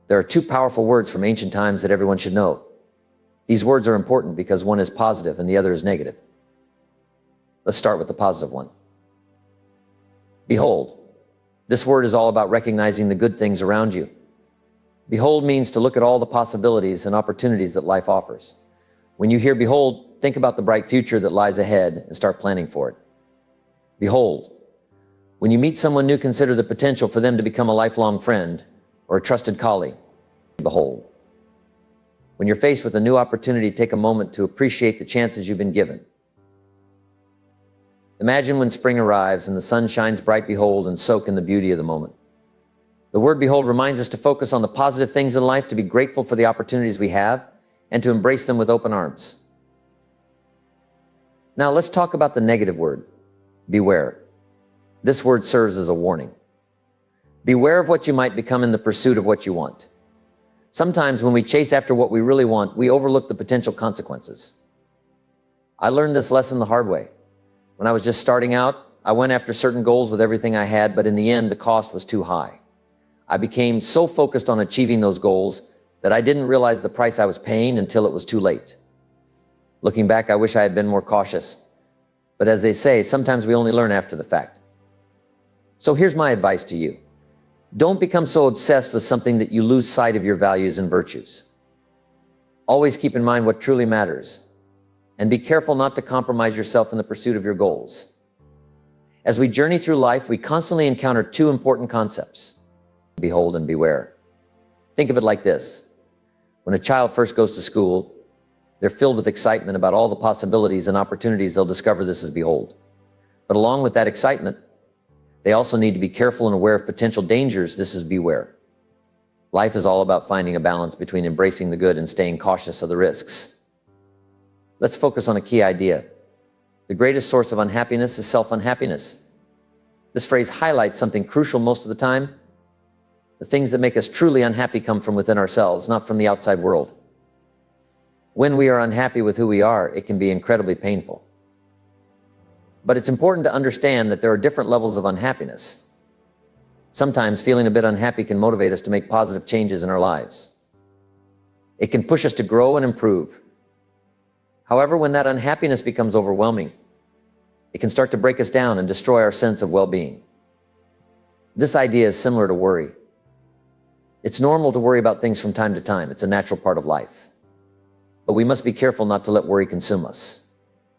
There are two powerful words from ancient times that everyone should know. These words are important because one is positive and the other is negative. Let's start with the positive one. Behold. This word is all about recognizing the good things around you. Behold means to look at all the possibilities and opportunities that life offers. When you hear behold, think about the bright future that lies ahead and start planning for it. Behold. When you meet someone new, consider the potential for them to become a lifelong friend or a trusted colleague. Behold. When you're faced with a new opportunity, take a moment to appreciate the chances you've been given. Imagine when spring arrives and the sun shines bright, behold, and soak in the beauty of the moment. The word behold reminds us to focus on the positive things in life, to be grateful for the opportunities we have, and to embrace them with open arms. Now let's talk about the negative word, beware. This word serves as a warning. Beware of what you might become in the pursuit of what you want. Sometimes when we chase after what we really want, we overlook the potential consequences. I learned this lesson the hard way. When I was just starting out, I went after certain goals with everything I had, but in the end, the cost was too high. I became so focused on achieving those goals that I didn't realize the price I was paying until it was too late. Looking back, I wish I had been more cautious. But as they say, sometimes we only learn after the fact. So here's my advice to you. Don't become so obsessed with something that you lose sight of your values and virtues. Always keep in mind what truly matters, and be careful not to compromise yourself in the pursuit of your goals. As we journey through life, we constantly encounter two important concepts: behold and beware. Think of it like this. When a child first goes to school, they're filled with excitement about all the possibilities and opportunities they'll discover. This is behold. But along with that excitement, they also need to be careful and aware of potential dangers. This is beware. Life is all about finding a balance between embracing the good and staying cautious of the risks. Let's focus on a key idea. The greatest source of unhappiness is self-unhappiness. This phrase highlights something crucial most of the time. The things that make us truly unhappy come from within ourselves, not from the outside world. When we are unhappy with who we are, it can be incredibly painful. But it's important to understand that there are different levels of unhappiness. Sometimes feeling a bit unhappy can motivate us to make positive changes in our lives. It can push us to grow and improve. However, when that unhappiness becomes overwhelming, it can start to break us down and destroy our sense of well-being. This idea is similar to worry. It's normal to worry about things from time to time. It's a natural part of life. But we must be careful not to let worry consume us.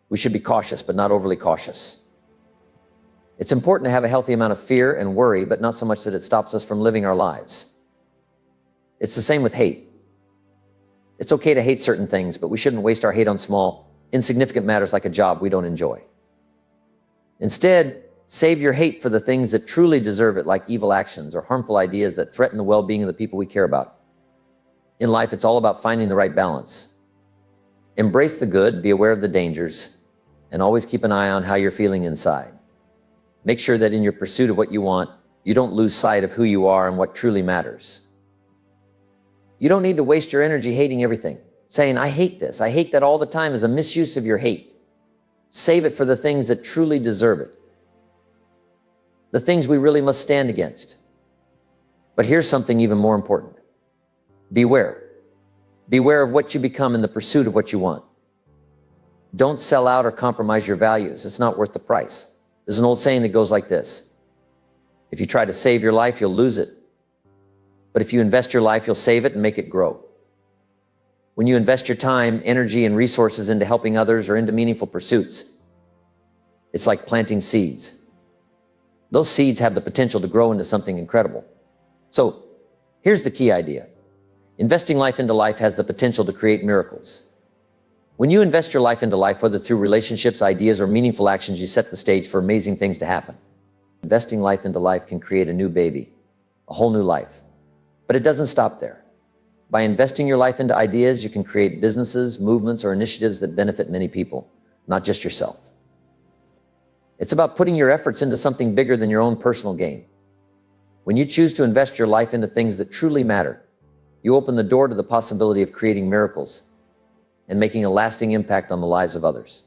We should be cautious, but not overly cautious. It's important to have a healthy amount of fear and worry, but not so much that it stops us from living our lives. It's the same with hate. It's okay to hate certain things, but we shouldn't waste our hate on small, insignificant matters like a job we don't enjoy. Instead, save your hate for the things that truly deserve it, like evil actions or harmful ideas that threaten the well-being of the people we care about. In life, it's all about finding the right balance. Embrace the good, be aware of the dangers, and always keep an eye on how you're feeling inside. Make sure that in your pursuit of what you want, you don't lose sight of who you are and what truly matters. You don't need to waste your energy hating everything. Saying, I hate this, I hate that all the time is a misuse of your hate. Save it for the things that truly deserve it. The things we really must stand against. But here's something even more important. Beware. Beware of what you become in the pursuit of what you want. Don't sell out or compromise your values. It's not worth the price. There's an old saying that goes like this. If you try to save your life, you'll lose it. But if you invest your life, you'll save it and make it grow. When you invest your time, energy, and resources into helping others or into meaningful pursuits, it's like planting seeds. Those seeds have the potential to grow into something incredible. So here's the key idea. Investing life into life has the potential to create miracles. When you invest your life into life, whether through relationships, ideas, or meaningful actions, you set the stage for amazing things to happen. Investing life into life can create a new baby, a whole new life. But it doesn't stop there. By investing your life into ideas, you can create businesses, movements, or initiatives that benefit many people, not just yourself. It's about putting your efforts into something bigger than your own personal gain. When you choose to invest your life into things that truly matter, you open the door to the possibility of creating miracles and making a lasting impact on the lives of others.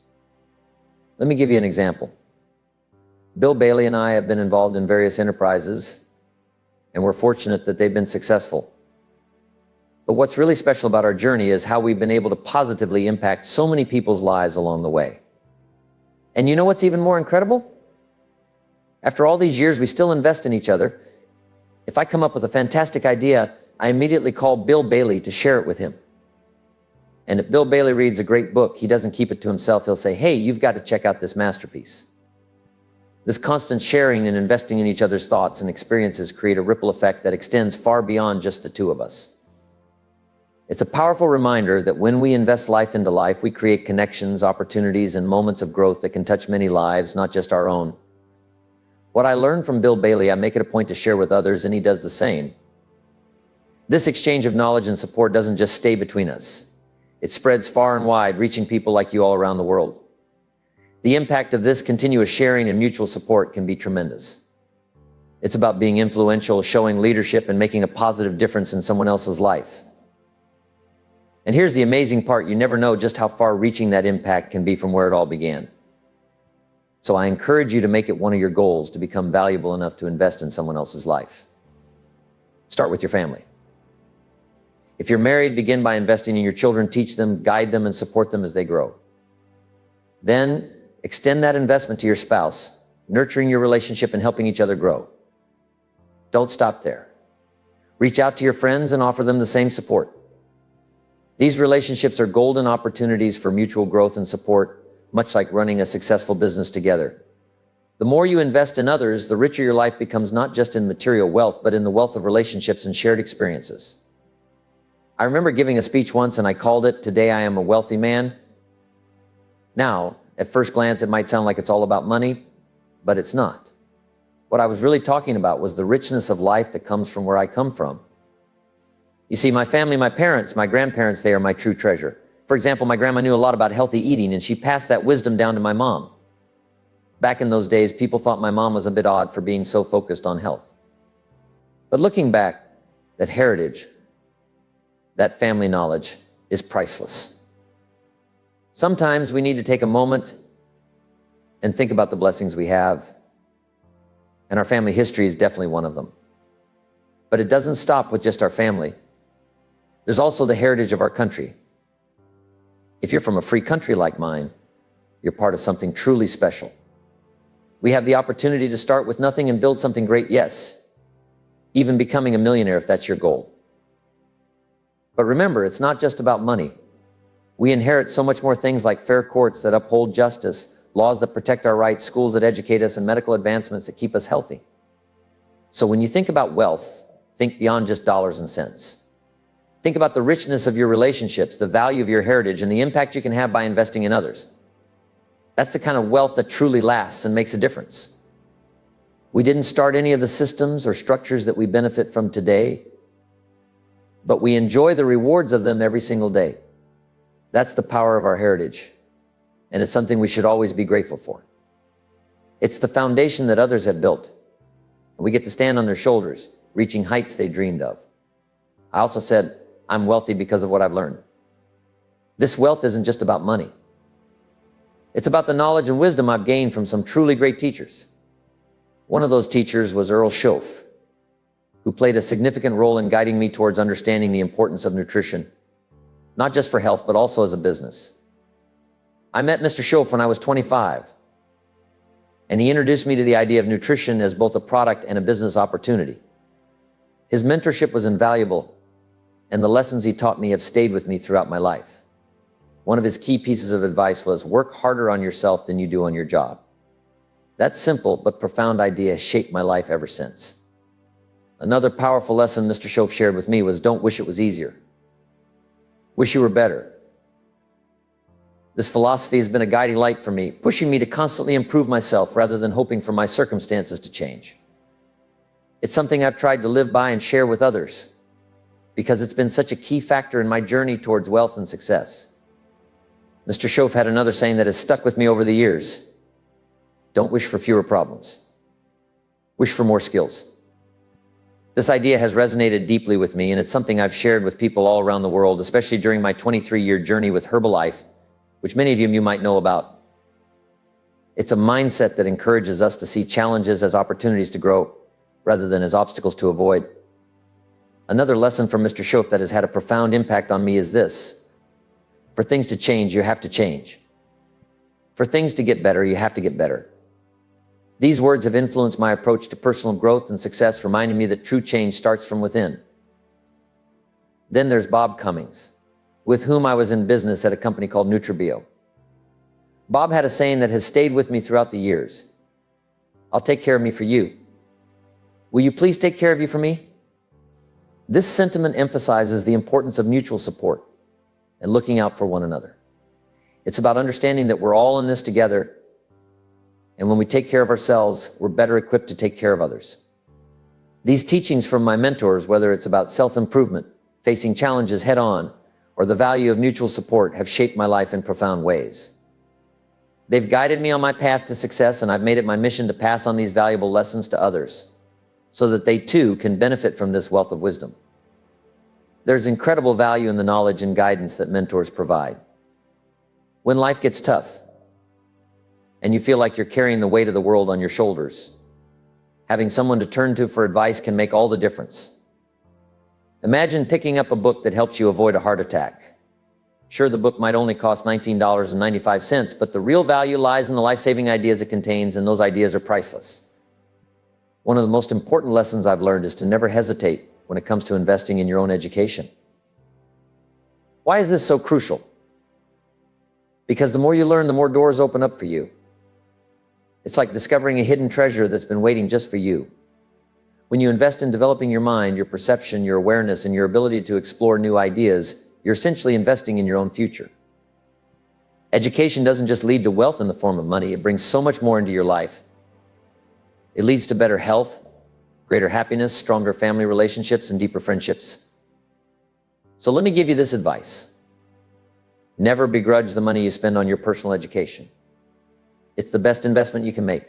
Let me give you an example. Bill Bailey and I have been involved in various enterprises, and we're fortunate that they've been successful. But what's really special about our journey is how we've been able to positively impact so many people's lives along the way. And you know what's even more incredible? After all these years, we still invest in each other. If I come up with a fantastic idea, I immediately call Bill Bailey to share it with him. And if Bill Bailey reads a great book, he doesn't keep it to himself. He'll say, hey, you've got to check out this masterpiece. This constant sharing and investing in each other's thoughts and experiences create a ripple effect that extends far beyond just the two of us. It's a powerful reminder that when we invest life into life, we create connections, opportunities, and moments of growth that can touch many lives, not just our own. What I learned from Bill Bailey, I make it a point to share with others, and he does the same. This exchange of knowledge and support doesn't just stay between us. It spreads far and wide, reaching people like you all around the world. The impact of this continuous sharing and mutual support can be tremendous. It's about being influential, showing leadership, and making a positive difference in someone else's life. And here's the amazing part, you never know just how far-reaching that impact can be from where it all began. So I encourage you to make it one of your goals to become valuable enough to invest in someone else's life. Start with your family. If you're married, begin by investing in your children, teach them, guide them, and support them as they grow. Then extend that investment to your spouse, nurturing your relationship and helping each other grow. Don't stop there. Reach out to your friends and offer them the same support. These relationships are golden opportunities for mutual growth and support, much like running a successful business together. The more you invest in others, the richer your life becomes, not just in material wealth, but in the wealth of relationships and shared experiences. I remember giving a speech once and I called it, "Today I am a wealthy man." Now, at first glance, it might sound like it's all about money, but it's not. What I was really talking about was the richness of life that comes from where I come from. You see, my family, my parents, my grandparents, they are my true treasure. For example, my grandma knew a lot about healthy eating, and she passed that wisdom down to my mom. Back in those days, people thought my mom was a bit odd for being so focused on health. But looking back, that heritage, that family knowledge is priceless. Sometimes we need to take a moment and think about the blessings we have, and our family history is definitely one of them. But it doesn't stop with just our family. There's also the heritage of our country. If you're from a free country like mine, you're part of something truly special. We have the opportunity to start with nothing and build something great, yes, even becoming a millionaire if that's your goal. But remember, it's not just about money. We inherit so much more things like fair courts that uphold justice, laws that protect our rights, schools that educate us, and medical advancements that keep us healthy. So when you think about wealth, think beyond just dollars and cents. Think about the richness of your relationships, the value of your heritage, and the impact you can have by investing in others. That's the kind of wealth that truly lasts and makes a difference. We didn't start any of the systems or structures that we benefit from today, but we enjoy the rewards of them every single day. That's the power of our heritage, and it's something we should always be grateful for. It's the foundation that others have built, and we get to stand on their shoulders, reaching heights they dreamed of. I also said, I'm wealthy because of what I've learned. This wealth isn't just about money. It's about the knowledge and wisdom I've gained from some truly great teachers. One of those teachers was Earl Schoaf, who played a significant role in guiding me towards understanding the importance of nutrition, not just for health, but also as a business. I met Mr. Schoaf when I was 25, and he introduced me to the idea of nutrition as both a product and a business opportunity. His mentorship was invaluable, and the lessons he taught me have stayed with me throughout my life. One of his key pieces of advice was, work harder on yourself than you do on your job. That simple but profound idea has shaped my life ever since. Another powerful lesson Mr. Schoaf shared with me was, don't wish it was easier. Wish you were better. This philosophy has been a guiding light for me, pushing me to constantly improve myself rather than hoping for my circumstances to change. It's something I've tried to live by and share with others, because it's been such a key factor in my journey towards wealth and success. Mr. Schoaf had another saying that has stuck with me over the years. Don't wish for fewer problems. Wish for more skills. This idea has resonated deeply with me, and it's something I've shared with people all around the world, especially during my 23-year journey with Herbalife, which many of you might know about. It's a mindset that encourages us to see challenges as opportunities to grow, rather than as obstacles to avoid. Another lesson from Mr. Schoaf that has had a profound impact on me is this: for things to change, you have to change. For things to get better, you have to get better. These words have influenced my approach to personal growth and success, reminding me that true change starts from within. Then there's Bob Cummings, with whom I was in business at a company called NutriBio. Bob had a saying that has stayed with me throughout the years: I'll take care of me for you. Will you please take care of you for me? This sentiment emphasizes the importance of mutual support and looking out for one another. It's about understanding that we're all in this together, and when we take care of ourselves, we're better equipped to take care of others. These teachings from my mentors, whether it's about self-improvement, facing challenges head-on, or the value of mutual support, have shaped my life in profound ways. They've guided me on my path to success, and I've made it my mission to pass on these valuable lessons to others, so that they too can benefit from this wealth of wisdom. There's incredible value in the knowledge and guidance that mentors provide. When life gets tough, and you feel like you're carrying the weight of the world on your shoulders, having someone to turn to for advice can make all the difference. Imagine picking up a book that helps you avoid a heart attack. Sure, the book might only cost $19.95, but the real value lies in the life-saving ideas it contains, and those ideas are priceless. One of the most important lessons I've learned is to never hesitate when it comes to investing in your own education. Why is this so crucial? Because the more you learn, the more doors open up for you. It's like discovering a hidden treasure that's been waiting just for you. When you invest in developing your mind, your perception, your awareness, and your ability to explore new ideas, you're essentially investing in your own future. Education doesn't just lead to wealth in the form of money, it brings so much more into your life. It leads to better health, greater happiness, stronger family relationships, and deeper friendships. So let me give you this advice. Never begrudge the money you spend on your personal education. It's the best investment you can make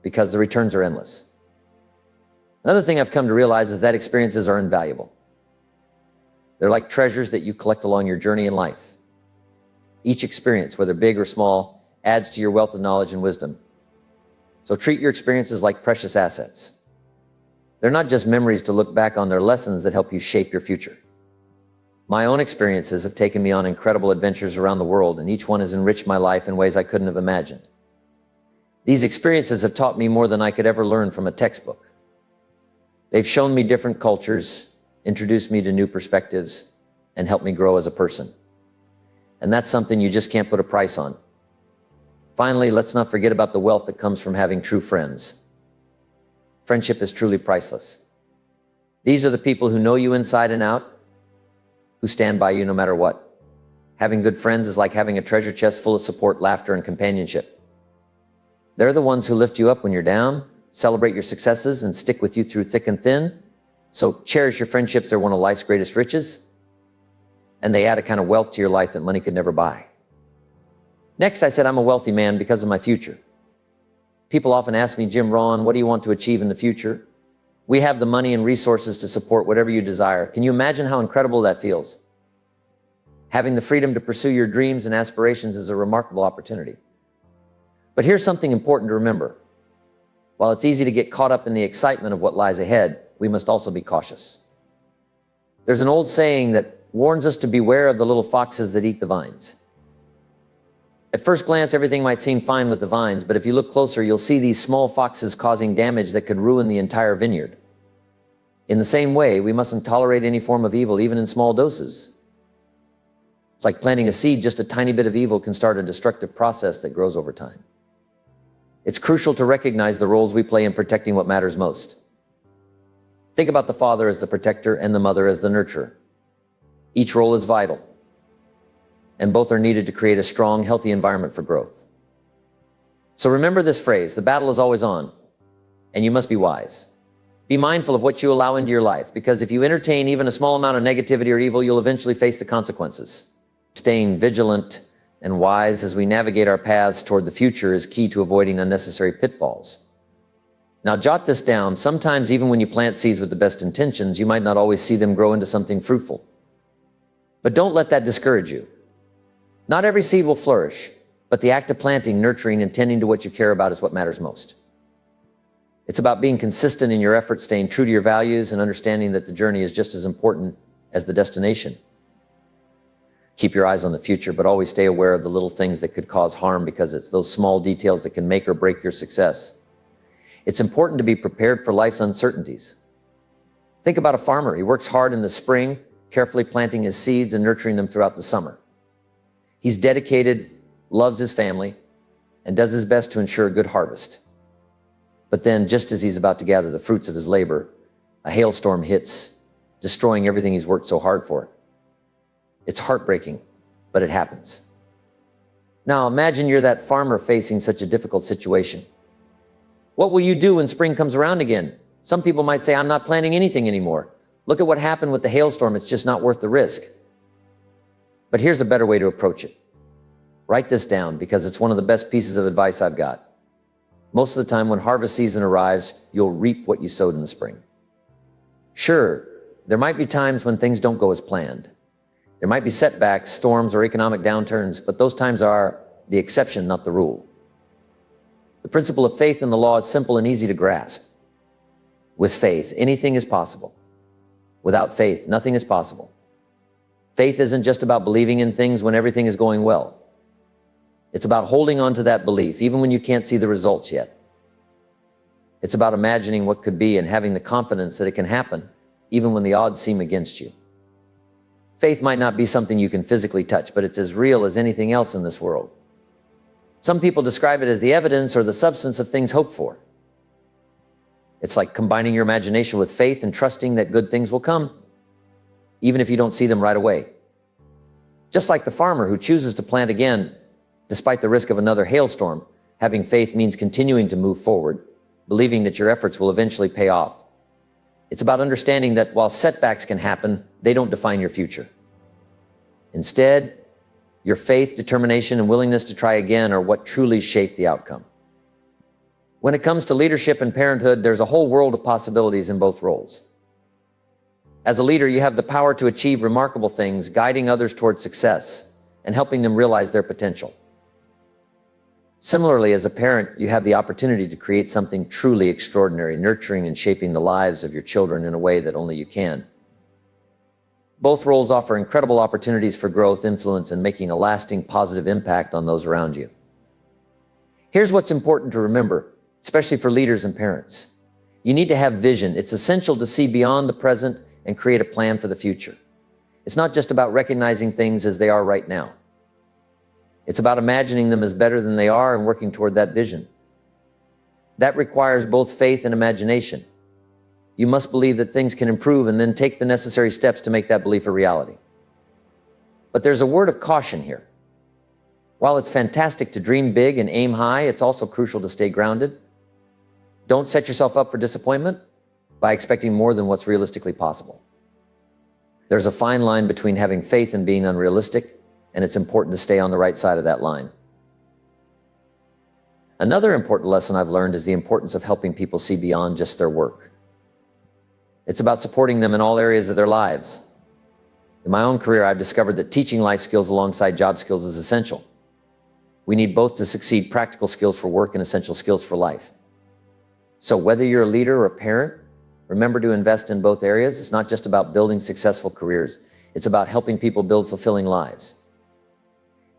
because the returns are endless. Another thing I've come to realize is that experiences are invaluable. They're like treasures that you collect along your journey in life. Each experience, whether big or small, adds to your wealth of knowledge and wisdom. So treat your experiences like precious assets. They're not just memories to look back on, they're lessons that help you shape your future. My own experiences have taken me on incredible adventures around the world, and each one has enriched my life in ways I couldn't have imagined. These experiences have taught me more than I could ever learn from a textbook. They've shown me different cultures, introduced me to new perspectives, and helped me grow as a person. And that's something you just can't put a price on. Finally, let's not forget about the wealth that comes from having true friends. Friendship is truly priceless. These are the people who know you inside and out, who stand by you no matter what. Having good friends is like having a treasure chest full of support, laughter, and companionship. They're the ones who lift you up when you're down, celebrate your successes, and stick with you through thick and thin. So cherish your friendships. They're one of life's greatest riches, and they add a kind of wealth to your life that money could never buy. Next, I said I'm a wealthy man because of my future. People often ask me, Jim Rohn, what do you want to achieve in the future? We have the money and resources to support whatever you desire. Can you imagine how incredible that feels? Having the freedom to pursue your dreams and aspirations is a remarkable opportunity. But here's something important to remember. While it's easy to get caught up in the excitement of what lies ahead, we must also be cautious. There's an old saying that warns us to beware of the little foxes that eat the vines. At first glance, everything might seem fine with the vines, but if you look closer, you'll see these small foxes causing damage that could ruin the entire vineyard. In the same way, we mustn't tolerate any form of evil, even in small doses. It's like planting a seed. Just a tiny bit of evil can start a destructive process that grows over time. It's crucial to recognize the roles we play in protecting what matters most. Think about the father as the protector and the mother as the nurturer. Each role is vital, and both are needed to create a strong, healthy environment for growth. So remember this phrase: the battle is always on, and you must be wise. Be mindful of what you allow into your life, because if you entertain even a small amount of negativity or evil, you'll eventually face the consequences. Staying vigilant and wise as we navigate our paths toward the future is key to avoiding unnecessary pitfalls. Now, jot this down. Sometimes, even when you plant seeds with the best intentions, you might not always see them grow into something fruitful. But don't let that discourage you. Not every seed will flourish, but the act of planting, nurturing, and tending to what you care about is what matters most. It's about being consistent in your efforts, staying true to your values, and understanding that the journey is just as important as the destination. Keep your eyes on the future, but always stay aware of the little things that could cause harm, because it's those small details that can make or break your success. It's important to be prepared for life's uncertainties. Think about a farmer. He works hard in the spring, carefully planting his seeds and nurturing them throughout the summer. He's dedicated, loves his family, and does his best to ensure a good harvest. But then, just as he's about to gather the fruits of his labor, a hailstorm hits, destroying everything he's worked so hard for. It's heartbreaking, but it happens. Now imagine you're that farmer facing such a difficult situation. What will you do when spring comes around again? Some people might say, I'm not planting anything anymore. Look at what happened with the hailstorm. It's just not worth the risk. But here's a better way to approach it. Write this down, because it's one of the best pieces of advice I've got. Most of the time when harvest season arrives, you'll reap what you sowed in the spring. Sure, there might be times when things don't go as planned. There might be setbacks, storms, or economic downturns, but those times are the exception, not the rule. The principle of faith in the law is simple and easy to grasp. With faith, anything is possible. Without faith, nothing is possible. Faith isn't just about believing in things when everything is going well. It's about holding on to that belief, even when you can't see the results yet. It's about imagining what could be and having the confidence that it can happen, even when the odds seem against you. Faith might not be something you can physically touch, but it's as real as anything else in this world. Some people describe it as the evidence or the substance of things hoped for. It's like combining your imagination with faith and trusting that good things will come, even if you don't see them right away. Just like the farmer who chooses to plant again, despite the risk of another hailstorm, having faith means continuing to move forward, believing that your efforts will eventually pay off. It's about understanding that while setbacks can happen, they don't define your future. Instead, your faith, determination, and willingness to try again are what truly shape the outcome. When it comes to leadership and parenthood, there's a whole world of possibilities in both roles. As a leader, you have the power to achieve remarkable things, guiding others towards success and helping them realize their potential. Similarly, as a parent, you have the opportunity to create something truly extraordinary, nurturing and shaping the lives of your children in a way that only you can. Both roles offer incredible opportunities for growth, influence, and making a lasting positive impact on those around you. Here's what's important to remember, especially for leaders and parents. You need to have vision. It's essential to see beyond the present and create a plan for the future. It's not just about recognizing things as they are right now. It's about imagining them as better than they are and working toward that vision. That requires both faith and imagination. You must believe that things can improve and then take the necessary steps to make that belief a reality. But there's a word of caution here. While it's fantastic to dream big and aim high, it's also crucial to stay grounded. Don't set yourself up for disappointment by expecting more than what's realistically possible. There's a fine line between having faith and being unrealistic, and it's important to stay on the right side of that line. Another important lesson I've learned is the importance of helping people see beyond just their work. It's about supporting them in all areas of their lives. In my own career, I've discovered that teaching life skills alongside job skills is essential. We need both to succeed: practical skills for work and essential skills for life. So whether you're a leader or a parent, remember to invest in both areas. It's not just about building successful careers. It's about helping people build fulfilling lives.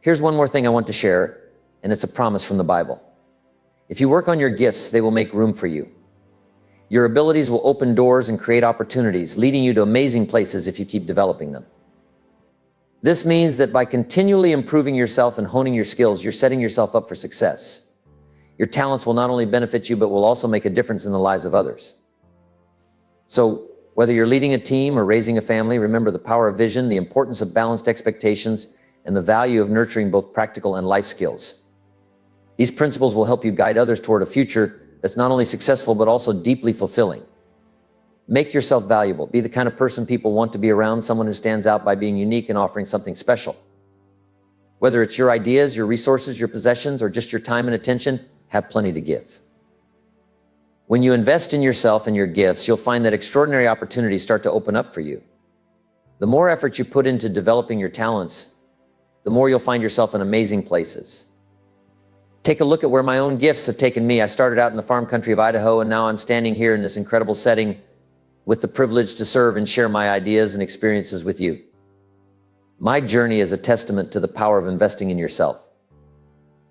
Here's one more thing I want to share, and it's a promise from the Bible. If you work on your gifts, they will make room for you. Your abilities will open doors and create opportunities, leading you to amazing places if you keep developing them. This means that by continually improving yourself and honing your skills, you're setting yourself up for success. Your talents will not only benefit you, but will also make a difference in the lives of others. So whether you're leading a team or raising a family, remember the power of vision, the importance of balanced expectations, and the value of nurturing both practical and life skills. These principles will help you guide others toward a future that's not only successful, but also deeply fulfilling. Make yourself valuable. Be the kind of person people want to be around, someone who stands out by being unique and offering something special. Whether it's your ideas, your resources, your possessions, or just your time and attention, have plenty to give. When you invest in yourself and your gifts, you'll find that extraordinary opportunities start to open up for you. The more effort you put into developing your talents, the more you'll find yourself in amazing places. Take a look at where my own gifts have taken me. I started out in the farm country of Idaho, and now I'm standing here in this incredible setting with the privilege to serve and share my ideas and experiences with you. My journey is a testament to the power of investing in yourself,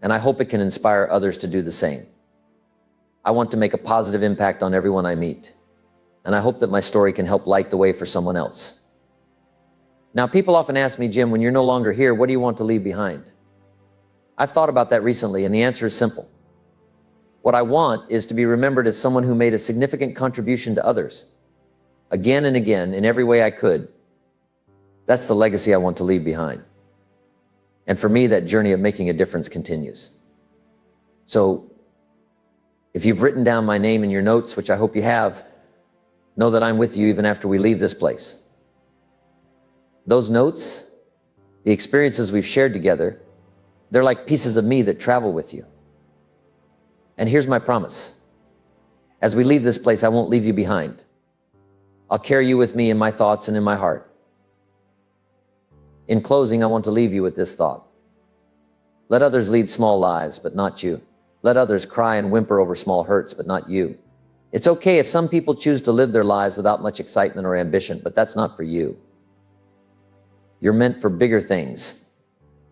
and I hope it can inspire others to do the same. I want to make a positive impact on everyone I meet, and I hope that my story can help light the way for someone else. Now, people often ask me, Jim, when you're no longer here, what do you want to leave behind? I've thought about that recently, and the answer is simple. What I want is to be remembered as someone who made a significant contribution to others, again and again, in every way I could. That's the legacy I want to leave behind. And for me, that journey of making a difference continues. So, if you've written down my name in your notes, which I hope you have, know that I'm with you even after we leave this place. Those notes, the experiences we've shared together, they're like pieces of me that travel with you. And here's my promise. As we leave this place, I won't leave you behind. I'll carry you with me in my thoughts and in my heart. In closing, I want to leave you with this thought. Let others lead small lives, but not you. Let others cry and whimper over small hurts, but not you. It's okay if some people choose to live their lives without much excitement or ambition, but that's not for you. You're meant for bigger things.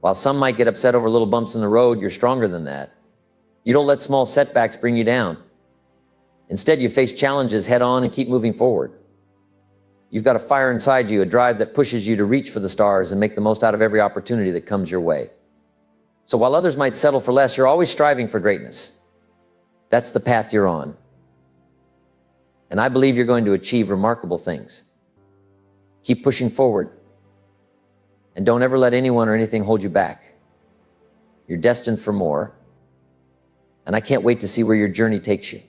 While some might get upset over little bumps in the road, you're stronger than that. You don't let small setbacks bring you down. Instead, you face challenges head on and keep moving forward. You've got a fire inside you, a drive that pushes you to reach for the stars and make the most out of every opportunity that comes your way. So while others might settle for less, you're always striving for greatness. That's the path you're on. And I believe you're going to achieve remarkable things. Keep pushing forward. And don't ever let anyone or anything hold you back. You're destined for more. And I can't wait to see where your journey takes you.